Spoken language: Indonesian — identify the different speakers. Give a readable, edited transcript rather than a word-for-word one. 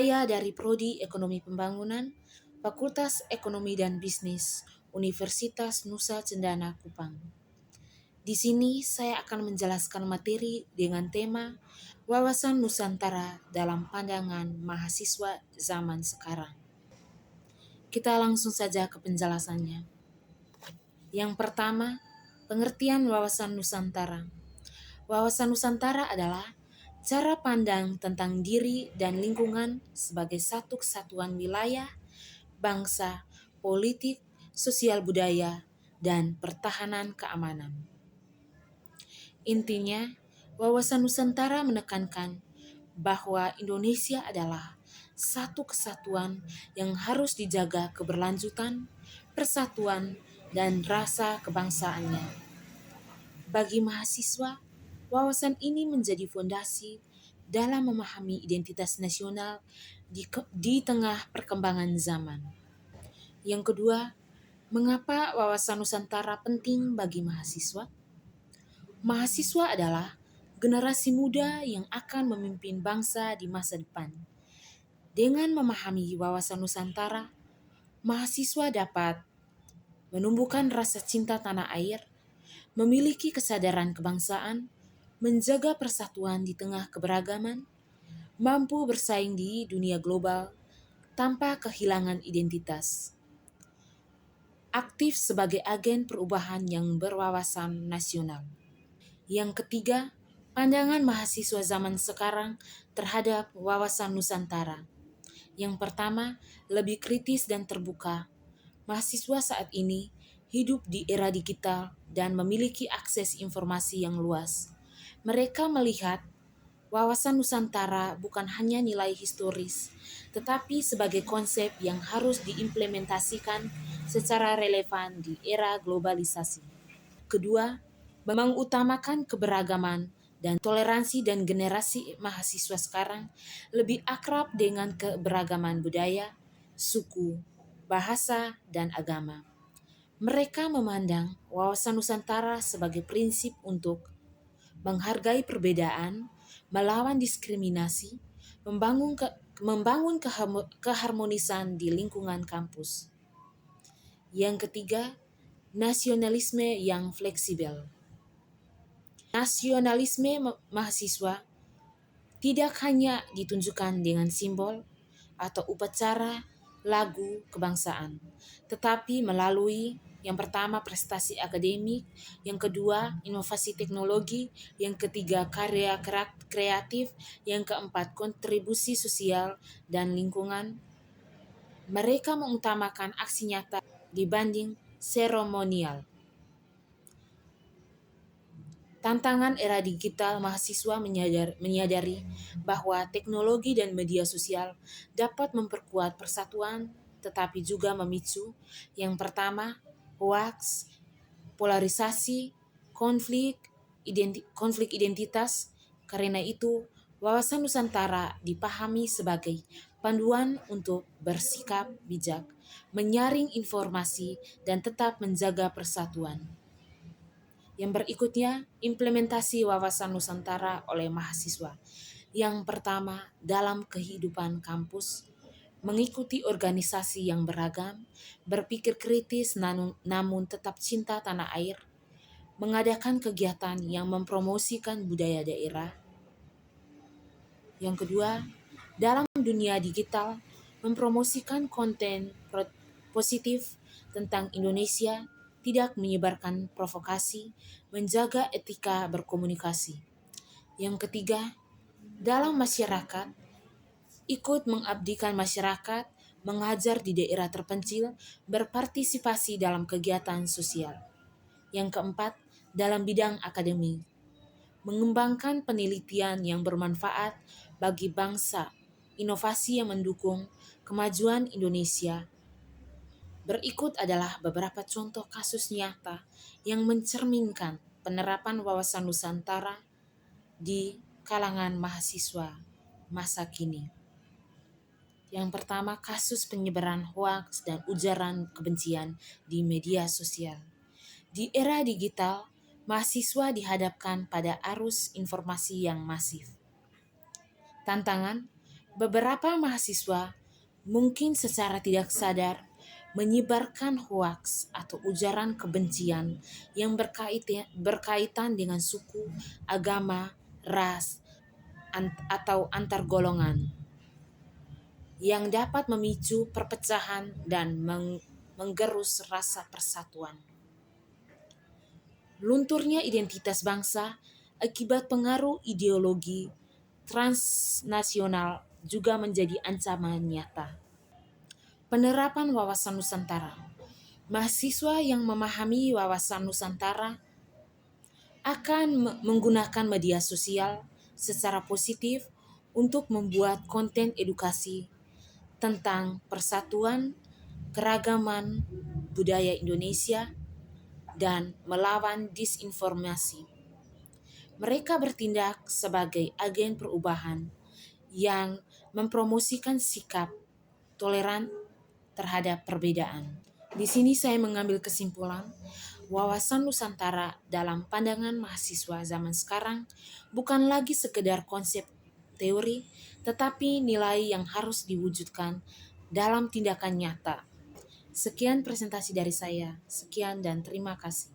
Speaker 1: Saya dari Prodi Ekonomi Pembangunan, Fakultas Ekonomi dan Bisnis, Universitas Nusa Cendana Kupang. Di sini saya akan menjelaskan materi dengan tema Wawasan Nusantara dalam Pandangan Mahasiswa Zaman Sekarang. Kita langsung saja ke penjelasannya. Yang pertama, pengertian wawasan Nusantara. Wawasan Nusantara adalah cara pandang tentang diri dan lingkungan sebagai satu kesatuan wilayah, bangsa, politik, sosial budaya, dan pertahanan keamanan. Intinya, wawasan Nusantara menekankan bahwa Indonesia adalah satu kesatuan yang harus dijaga keberlanjutan, persatuan, dan rasa kebangsaannya. Bagi mahasiswa, wawasan ini menjadi fondasi dalam memahami identitas nasional di tengah perkembangan zaman. Yang kedua, mengapa wawasan Nusantara penting bagi mahasiswa? Mahasiswa adalah generasi muda yang akan memimpin bangsa di masa depan. Dengan memahami wawasan Nusantara, mahasiswa dapat menumbuhkan rasa cinta tanah air, memiliki kesadaran kebangsaan, menjaga persatuan di tengah keberagaman, mampu bersaing di dunia global tanpa kehilangan identitas. Aktif sebagai agen perubahan yang berwawasan nasional. Yang ketiga, pandangan mahasiswa zaman sekarang terhadap wawasan Nusantara. Yang pertama, lebih kritis dan terbuka. Mahasiswa saat ini hidup di era digital dan memiliki akses informasi yang luas. Mereka melihat wawasan Nusantara bukan hanya nilai historis, tetapi sebagai konsep yang harus diimplementasikan secara relevan di era globalisasi. Kedua, mengutamakan keberagaman dan toleransi, dan generasi mahasiswa sekarang lebih akrab dengan keberagaman budaya, suku, bahasa, dan agama. Mereka memandang wawasan Nusantara sebagai prinsip untuk menghargai perbedaan, melawan diskriminasi, membangun keharmonisan di lingkungan kampus. Yang ketiga, nasionalisme yang fleksibel. Nasionalisme mahasiswa tidak hanya ditunjukkan dengan simbol atau upacara lagu kebangsaan, tetapi melalui yang pertama prestasi akademik, yang kedua inovasi teknologi, yang ketiga karya kreatif, yang keempat kontribusi sosial dan lingkungan. Mereka mengutamakan aksi nyata dibanding seremonial. Tantangan era digital, mahasiswa menyadari bahwa teknologi dan media sosial dapat memperkuat persatuan, tetapi juga memicu yang pertama, hoaks, polarisasi, konflik identitas. Karena itu, wawasan Nusantara dipahami sebagai panduan untuk bersikap bijak, menyaring informasi, dan tetap menjaga persatuan. Yang berikutnya, implementasi wawasan Nusantara oleh mahasiswa. Yang pertama, dalam kehidupan kampus, mengikuti organisasi yang beragam, berpikir kritis namun tetap cinta tanah air, mengadakan kegiatan yang mempromosikan budaya daerah. Yang kedua, dalam dunia digital, mempromosikan konten positif tentang Indonesia, tidak menyebarkan provokasi, menjaga etika berkomunikasi. Yang ketiga, dalam masyarakat, ikut mengabdikan masyarakat, mengajar di daerah terpencil, berpartisipasi dalam kegiatan sosial. Yang keempat, dalam bidang akademik, mengembangkan penelitian yang bermanfaat bagi bangsa, inovasi yang mendukung kemajuan Indonesia. Berikut adalah beberapa contoh kasus nyata yang mencerminkan penerapan wawasan Nusantara di kalangan mahasiswa masa kini. Yang pertama, kasus penyebaran hoaks dan ujaran kebencian di media sosial. Di era digital, mahasiswa dihadapkan pada arus informasi yang masif. Tantangan, Beberapa mahasiswa mungkin secara tidak sadar menyebarkan hoaks atau ujaran kebencian yang berkaitan dengan suku, agama, ras, atau antar golongan yang dapat memicu perpecahan dan menggerus rasa persatuan. Lunturnya identitas bangsa akibat pengaruh ideologi transnasional juga menjadi ancaman nyata. Penerapan wawasan Nusantara. Mahasiswa yang memahami wawasan Nusantara akan menggunakan media sosial secara positif untuk membuat konten edukasi tentang persatuan, keragaman budaya Indonesia, dan melawan disinformasi. Mereka bertindak sebagai agen perubahan yang mempromosikan sikap toleran terhadap perbedaan. Di sini saya mengambil kesimpulan, wawasan Nusantara dalam pandangan mahasiswa zaman sekarang bukan lagi sekedar konsep teori, tetapi nilai yang harus diwujudkan dalam tindakan nyata. Sekian presentasi dari saya. Sekian dan terima kasih.